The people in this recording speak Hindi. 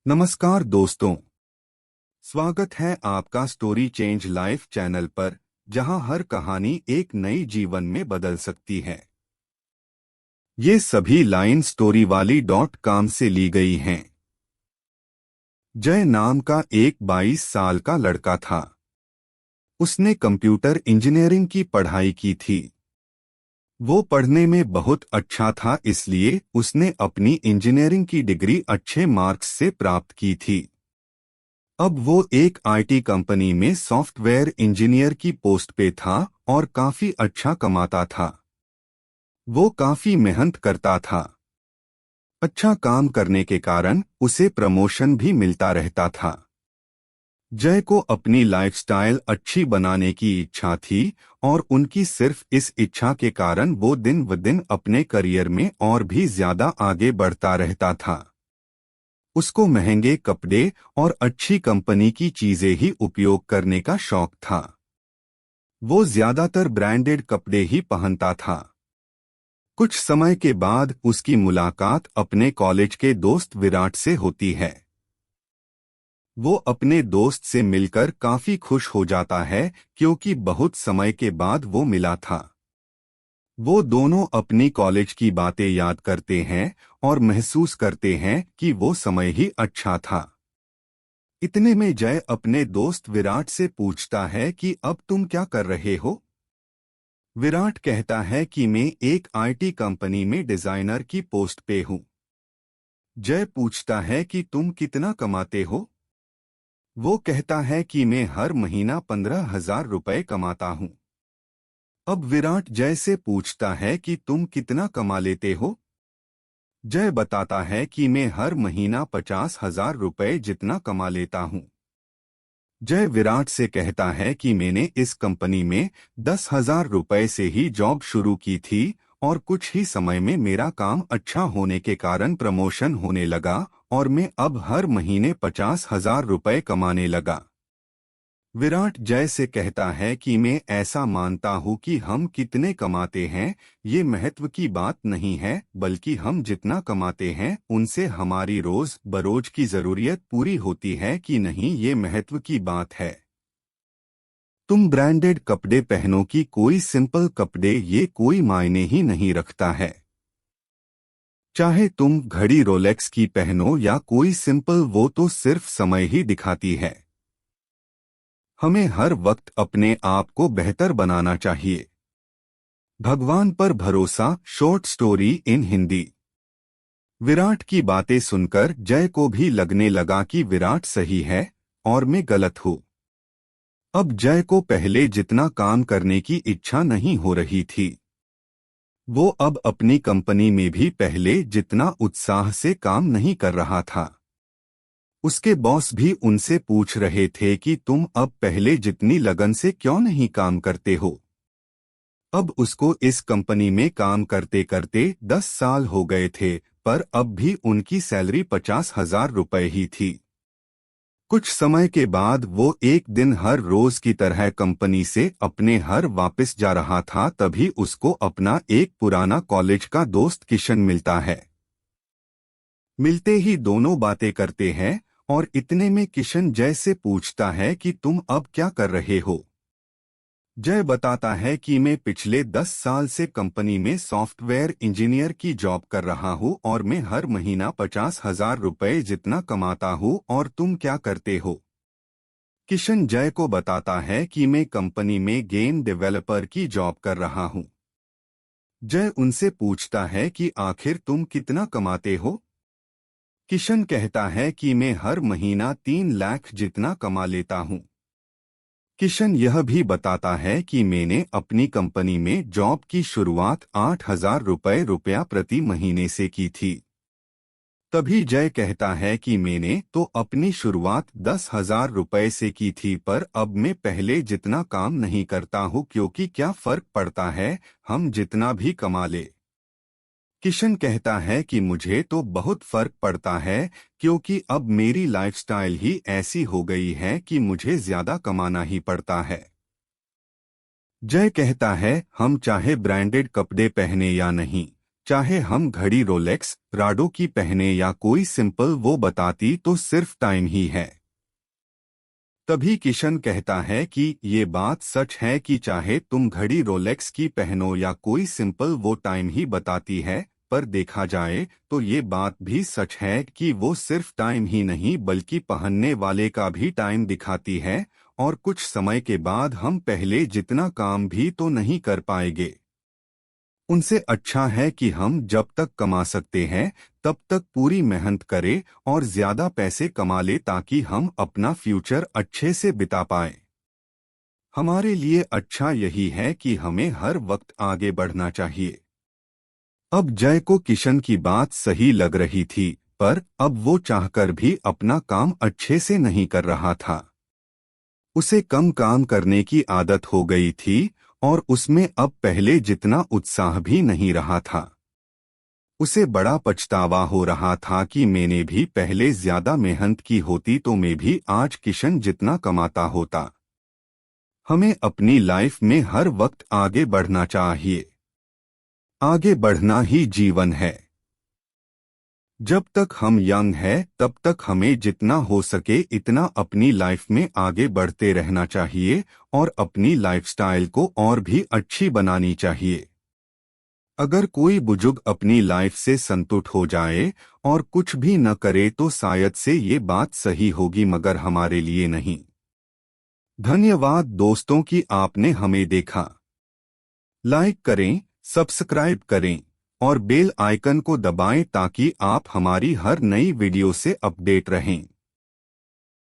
नमस्कार दोस्तों। स्वागत है आपका स्टोरी चेंज लाइफ चैनल पर, जहां हर कहानी एक नई जीवन में बदल सकती है। ये सभी लाइन storywali.com से ली गई हैं। जय नाम का एक 22 साल का लड़का था। उसने कंप्यूटर इंजीनियरिंग की पढ़ाई की थी। वो पढ़ने में बहुत अच्छा था, इसलिए उसने अपनी इंजीनियरिंग की डिग्री अच्छे मार्क्स से प्राप्त की थी। अब वो एक आईटी कंपनी में सॉफ्टवेयर इंजीनियर की पोस्ट पे था और काफी अच्छा कमाता था। वो काफी मेहनत करता था। अच्छा काम करने के कारण उसे प्रमोशन भी मिलता रहता था। जय को अपनी लाइफस्टाइल अच्छी बनाने की इच्छा थी और उनकी सिर्फ इस इच्छा के कारण वो दिन ब दिन अपने करियर में और भी ज्यादा आगे बढ़ता रहता था। उसको महंगे कपड़े और अच्छी कंपनी की चीजें ही उपयोग करने का शौक था। वो ज्यादातर ब्रांडेड कपड़े ही पहनता था। कुछ समय के बाद उसकी मुलाकात अपने कॉलेज के दोस्त विराट से होती है। वो अपने दोस्त से मिलकर काफी खुश हो जाता है, क्योंकि बहुत समय के बाद वो मिला था। वो दोनों अपनी कॉलेज की बातें याद करते हैं और महसूस करते हैं कि वो समय ही अच्छा था। इतने में जय अपने दोस्त विराट से पूछता है कि अब तुम क्या कर रहे हो। विराट कहता है कि मैं एक आईटी कंपनी में डिजाइनर की पोस्ट पे हूँ। जय पूछता है कि तुम कितना कमाते हो। वो कहता है कि मैं हर महीना 15,000 रुपए कमाता हूँ। अब विराट जय से पूछता है कि तुम कितना कमा लेते हो। जय बताता है कि मैं हर महीना 50,000 रुपए जितना कमा लेता हूँ। जय विराट से कहता है कि मैंने इस कंपनी में 10,000 रुपए से ही जॉब शुरू की थी और कुछ ही समय में मेरा काम अच्छा होने के कारण प्रमोशन होने लगा और मैं अब हर महीने 50,000 रुपए कमाने लगा। विराट जय से कहता है कि मैं ऐसा मानता हूँ कि हम कितने कमाते हैं ये महत्व की बात नहीं है, बल्कि हम जितना कमाते हैं उनसे हमारी रोज बरोज की जरूरियत पूरी होती है कि नहीं, ये महत्व की बात है। तुम ब्रांडेड कपड़े पहनो कि कोई सिंपल कपड़े, ये कोई मायने ही नहीं रखता है। चाहे तुम घड़ी रोलेक्स की पहनो या कोई सिंपल, वो तो सिर्फ समय ही दिखाती है। हमें हर वक्त अपने आप को बेहतर बनाना चाहिए। भगवान पर भरोसा, short story in Hindi. Virat की बातें सुनकर जय को भी लगने लगा कि विराट सही है और मैं गलत हूँ। अब जय को पहले जितना काम करने की इच्छा नहीं हो रही थी। वो अब अपनी कंपनी में भी पहले जितना उत्साह से काम नहीं कर रहा था। उसके बॉस भी उनसे पूछ रहे थे कि तुम अब पहले जितनी लगन से क्यों नहीं काम करते हो। अब उसको इस कंपनी में काम करते करते 10 साल हो गए थे, पर अब भी उनकी सैलरी 50,000 रुपए ही थी। कुछ समय के बाद वो एक दिन हर रोज की तरह कंपनी से अपने घर वापस जा रहा था, तभी उसको अपना एक पुराना कॉलेज का दोस्त किशन मिलता है। मिलते ही दोनों बातें करते हैं और इतने में किशन जय से पूछता है कि तुम अब क्या कर रहे हो। जय बताता है कि मैं पिछले 10 साल से कंपनी में सॉफ्टवेयर इंजीनियर की जॉब कर रहा हूँ और मैं हर महीना 50,000 रुपए जितना कमाता हूँ, और तुम क्या करते हो। किशन जय को बताता है कि मैं कंपनी में गेम डेवलपर की जॉब कर रहा हूँ। जय उनसे पूछता है कि आखिर तुम कितना कमाते हो। किशन कहता है कि मैं हर महीना 3 लाख जितना कमा लेता हूँ। किशन यह भी बताता है कि मैंने अपनी कंपनी में जॉब की शुरुआत 8,000 रुपया प्रति महीने से की थी। तभी जय कहता है कि मैंने तो अपनी शुरुआत 10,000 रुपए से की थी, पर अब मैं पहले जितना काम नहीं करता हूँ, क्योंकि क्या फर्क पड़ता है, हम जितना भी कमा ले। किशन कहता है कि मुझे तो बहुत फर्क पड़ता है, क्योंकि अब मेरी लाइफस्टाइल ही ऐसी हो गई है कि मुझे ज्यादा कमाना ही पड़ता है। जय कहता है हम चाहे ब्रांडेड कपड़े पहने या नहीं, चाहे हम घड़ी रोलेक्स, राडो की पहने या कोई सिंपल, वो बताती तो सिर्फ टाइम ही है। तभी किशन कहता है कि ये बात सच है कि चाहे तुम घड़ी रोलेक्स की पहनो या कोई सिंपल, वो टाइम ही बताती है। पर देखा जाए तो ये बात भी सच है कि वो सिर्फ टाइम ही नहीं बल्कि पहनने वाले का भी टाइम दिखाती है, और कुछ समय के बाद हम पहले जितना काम भी तो नहीं कर पाएंगे। उनसे अच्छा है कि हम जब तक कमा सकते हैं तब तक पूरी मेहनत करें और ज्यादा पैसे कमा ले ताकि हम अपना फ्यूचर अच्छे से बिता पाएं। हमारे लिए अच्छा यही है कि हमें हर वक्त आगे बढ़ना चाहिए। अब जय को किशन की बात सही लग रही थी, पर अब वो चाहकर भी अपना काम अच्छे से नहीं कर रहा था। उसे कम काम करने की आदत हो गई थी और उसमें अब पहले जितना उत्साह भी नहीं रहा था। उसे बड़ा पछतावा हो रहा था कि मैंने भी पहले ज्यादा मेहनत की होती तो मैं भी आज किशन जितना कमाता होता। हमें अपनी लाइफ में हर वक्त आगे बढ़ना चाहिए। आगे बढ़ना ही जीवन है। जब तक हम यंग हैं तब तक हमें जितना हो सके इतना अपनी लाइफ में आगे बढ़ते रहना चाहिए और अपनी लाइफस्टाइल को और भी अच्छी बनानी चाहिए। अगर कोई बुजुर्ग अपनी लाइफ से संतुष्ट हो जाए और कुछ भी न करे तो शायद से ये बात सही होगी, मगर हमारे लिए नहीं। धन्यवाद दोस्तों कि आपने हमें देखा। लाइक करें, सब्सक्राइब करें और बेल आइकन को दबाएं ताकि आप हमारी हर नई वीडियो से अपडेट रहें।